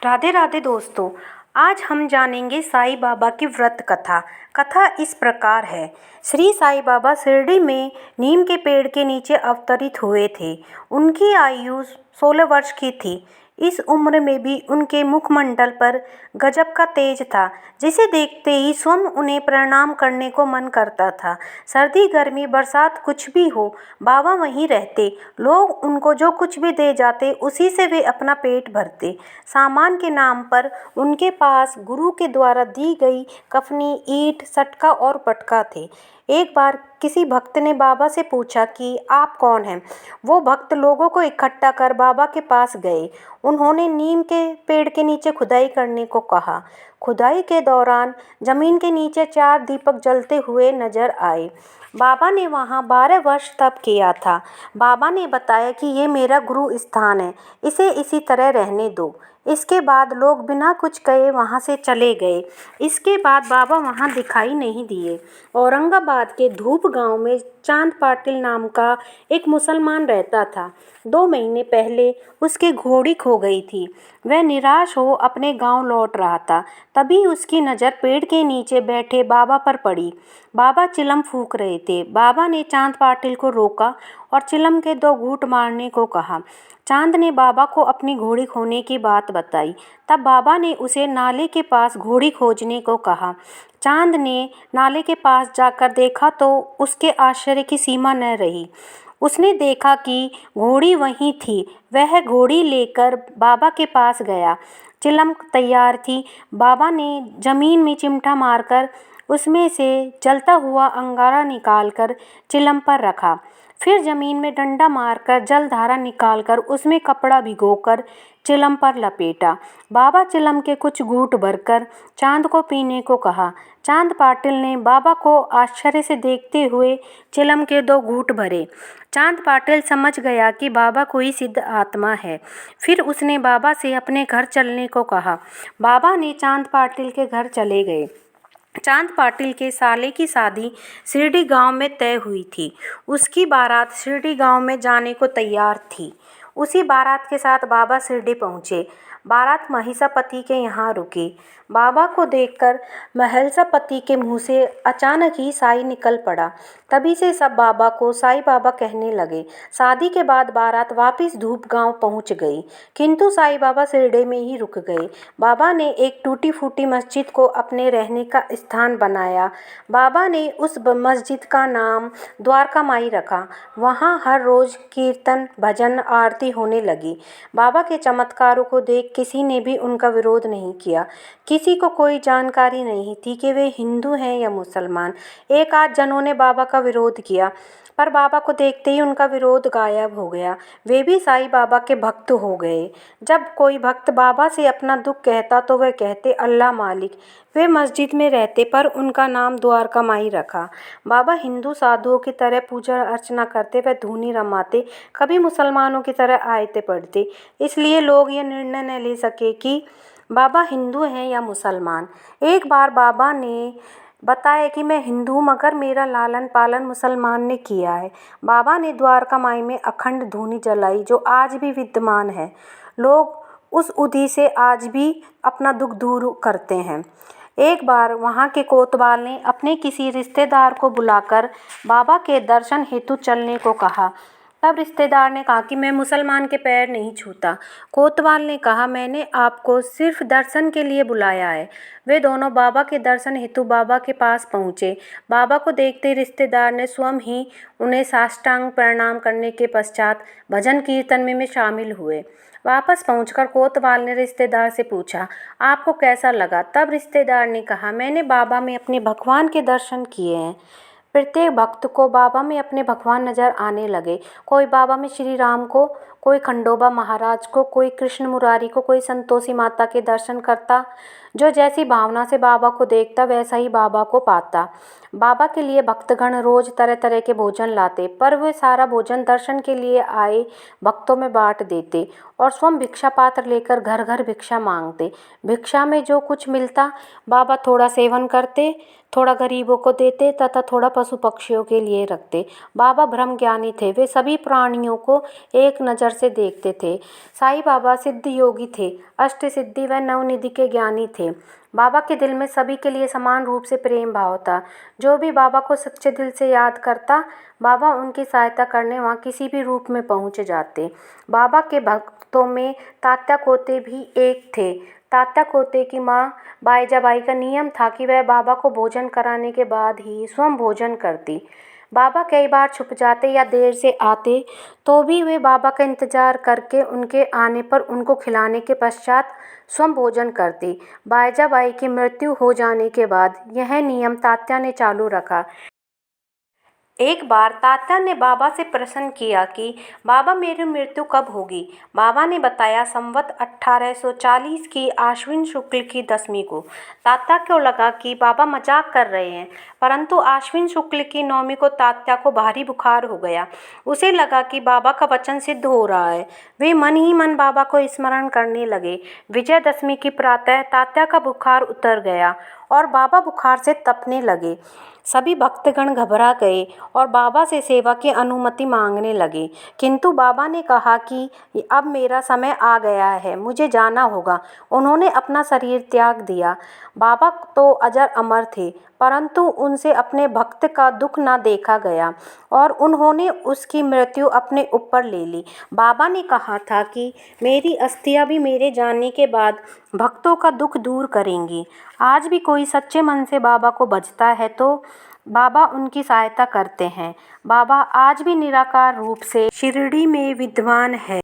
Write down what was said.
राधे राधे दोस्तों। आज हम जानेंगे साईं बाबा की व्रत कथा। कथा इस प्रकार है। श्री साईं बाबा शिरडी में नीम के पेड़ के नीचे अवतरित हुए थे। उनकी आयु 16 वर्ष की थी। इस उम्र में भी उनके मुखमंडल पर गजब का तेज था, जिसे देखते ही स्वयं उन्हें प्रणाम करने को मन करता था। सर्दी गर्मी बरसात कुछ भी हो, बाबा वहीं रहते। लोग उनको जो कुछ भी दे जाते, उसी से वे अपना पेट भरते। सामान के नाम पर उनके पास गुरु के द्वारा दी गई कफनी, ईंट, सटका और पटका थे। एक बार किसी भक्त ने बाबा से पूछा कि आप कौन हैं। वो भक्त लोगों को इकट्ठा कर बाबा के पास गए। उन्होंने नीम के पेड़ के नीचे खुदाई करने को कहा। खुदाई के दौरान जमीन के नीचे 4 दीपक जलते हुए नजर आए। बाबा ने वहाँ 12 वर्ष तप किया था। बाबा ने बताया कि ये मेरा गुरु स्थान है, इसे इसी तरह रहने दो। इसके बाद लोग बिना कुछ कहे वहाँ से चले गए। इसके बाद बाबा वहाँ दिखाई नहीं दिए। औरंगाबाद के धूप गांव में चांद पाटिल नाम का एक मुसलमान रहता था। 2 महीने पहले उसकी घोड़ी खो गई थी। वह निराश हो अपने गांव लौट रहा था। तभी उसकी नज़र पेड़ के नीचे बैठे बाबा पर पड़ी। बाबा चिलम फूंक रहे थे। बाबा ने चांद पाटिल को रोका और चिलम के 2 घूंट मारने को कहा। चांद ने बाबा को अपनी घोड़ी खोने की बात बताई। तब बाबा ने उसे नाले के पास घोड़ी खोजने को कहा। चांद ने नाले के पास जाकर देखा तो उसके आश्चर्य की सीमा न रही। उसने देखा कि घोड़ी वहीं थी। वह घोड़ी लेकर बाबा के पास गया। चिलम तैयार थी। बाबा ने जमीन में चिमटा मारकर उसमें से जलता हुआ अंगारा निकालकर चिलम पर रखा। फिर जमीन में डंडा मारकर जलधारा निकालकर उसमें कपड़ा भिगोकर चिलम पर लपेटा। बाबा चिलम के कुछ घूंट भरकर चांद को पीने को कहा। चांद पाटिल ने बाबा को आश्चर्य से देखते हुए चिलम के 2 घूंट भरे। चांद पाटिल समझ गया कि बाबा कोई सिद्ध आत्मा है। फिर उसने बाबा से अपने घर चलने को कहा। बाबा ने चांद पाटिल के घर चले गए। चांद पाटिल के साले की शादी शिरडी गांव में तय हुई थी। उसकी बारात शिरडी गांव में जाने को तैयार थी। उसी बारात के साथ बाबा शिरडी पहुँचे। बारात महिषापति के यहाँ रुकी। बाबा को देखकर महिषापति के मुँह से अचानक ही साई निकल पड़ा। तभी से सब बाबा को साईं बाबा कहने लगे। शादी के बाद बारात वापस धूप गांव पहुंच गई, किंतु साईं बाबा शिरडी में ही रुक गए। बाबा ने एक टूटी फूटी मस्जिद को अपने रहने का स्थान बनाया। बाबा ने उस मस्जिद का नाम द्वारका माई रखा। वहाँ हर रोज कीर्तन, भजन, आरती होने लगी। बाबा के चमत्कारों को देख किसी ने भी उनका विरोध नहीं किया। किसी को कोई जानकारी नहीं थी कि वे हिंदू हैं या मुसलमान। एक आध जनों ने बाबा का विरोध किया, पर बाबा को देखते ही उनका विरोध गायब हो गया। वे भी साईं बाबा के भक्त हो गए। जब कोई भक्त बाबा से अपना दुख कहता तो वह कहते अल्लाह मालिक। वे मस्जिद में रहते पर उनका नाम द्वारका माई रखा। बाबा हिंदू साधुओं की तरह पूजा अर्चना करते व धूनी रमाते, कभी मुसलमानों की तरह आयतें पढ़ते। इसलिए लोग ये निर्णय न ले सके कि बाबा हिंदू हैं या मुसलमान। एक बार बाबा ने बताया कि मैं हिंदू हूँ, मगर मेरा लालन पालन मुसलमान ने किया है। बाबा ने द्वारका माई में अखंड धूनी जलाई, जो आज भी विद्यमान है। लोग उस उदी से आज भी अपना दुख दूर करते हैं। एक बार वहाँ के कोतवाल ने अपने किसी रिश्तेदार को बुलाकर बाबा के दर्शन हेतु चलने को कहा। तब रिश्तेदार ने कहा कि मैं मुसलमान के पैर नहीं छूता। कोतवाल ने कहा, मैंने आपको सिर्फ दर्शन के लिए बुलाया है। वे दोनों बाबा के दर्शन हेतु बाबा के पास पहुँचे। बाबा को देखते रिश्तेदार ने स्वयं ही उन्हें साष्टांग प्रणाम करने के पश्चात भजन कीर्तन में शामिल हुए। वापस पहुंचकर कोतवाल ने रिश्तेदार से पूछा, आपको कैसा लगा? तब रिश्तेदार ने कहा, मैंने बाबा में अपने भगवान के दर्शन किए हैं। प्रत्येक भक्त को बाबा में अपने भगवान नजर आने लगे। कोई बाबा में श्री राम को, कोई खंडोबा महाराज को, कोई कृष्ण मुरारी को, कोई संतोषी माता के दर्शन करता जो जैसी भावना से बाबा को देखता वैसा ही बाबा को पाता। बाबा के लिए भक्तगण रोज तरह तरह के भोजन लाते, पर वे सारा भोजन दर्शन के लिए आए भक्तों में बांट देते और स्वयं भिक्षा पात्र लेकर घर घर भिक्षा मांगते। भिक्षा में जो कुछ मिलता बाबा थोड़ा सेवन करते, थोड़ा गरीबों को देते तथा थोड़ा पशु पक्षियों के लिए रखते। बाबा ब्रह्म ज्ञानी थे, वे सभी प्राणियों को एक नज़र से देखते थे। साईं बाबा सिद्ध योगी थे, अष्ट सिद्धि व नवनिधि के ज्ञानी थे। बाबा के दिल में सभी के लिए समान रूप से प्रेम भाव था। जो भी बाबा को सच्चे दिल से याद करता, बाबा उनकी सहायता करने वहाँ किसी भी रूप में पहुँच जाते। बाबा के भक्तों में तात्या कोते भी एक थे। तात्या कोते की माँ बाईजाबाई का नियम था कि वह बाबा को भोजन कराने के बाद ही स्वयं भोजन करती। बाबा कई बार छुप जाते या देर से आते तो भी वे बाबा का इंतज़ार करके उनके आने पर उनको खिलाने के पश्चात स्वयं भोजन करती। बाईजाबाई की मृत्यु हो जाने के बाद यह नियम तात्या ने चालू रखा। एक बार तात्या ने बाबा से प्रश्न किया कि बाबा मेरी मृत्यु कब होगी। बाबा ने बताया संवत 1840 की आश्विन शुक्ल की 10वीं को। तात्या को लगा कि बाबा मजाक कर रहे हैं, परंतु आश्विन शुक्ल की 9वीं को तात्या को भारी बुखार हो गया। उसे लगा कि बाबा का वचन सिद्ध हो रहा है। वे मन ही मन बाबा को स्मरण करने लगे। विजयदशमी की प्रातः तात्या का बुखार उतर गया और बाबा बुखार से तपने लगे। सभी भक्तगण घबरा गए और बाबा से सेवा की अनुमति मांगने लगे, किंतु बाबा ने कहा कि अब मेरा समय आ गया है, मुझे जाना होगा। उन्होंने अपना शरीर त्याग दिया। बाबा तो अजर अमर थे, परंतु उनसे अपने भक्त का दुख ना देखा गया और उन्होंने उसकी मृत्यु अपने ऊपर ले ली। बाबा ने कहा था कि मेरी अस्थियां भी मेरे जाने के बाद भक्तों का दुख दूर करेंगी। आज भी कोई सच्चे मन से बाबा को भजता है तो बाबा उनकी सहायता करते हैं। बाबा आज भी निराकार रूप से शिरडी में विद्यमान है।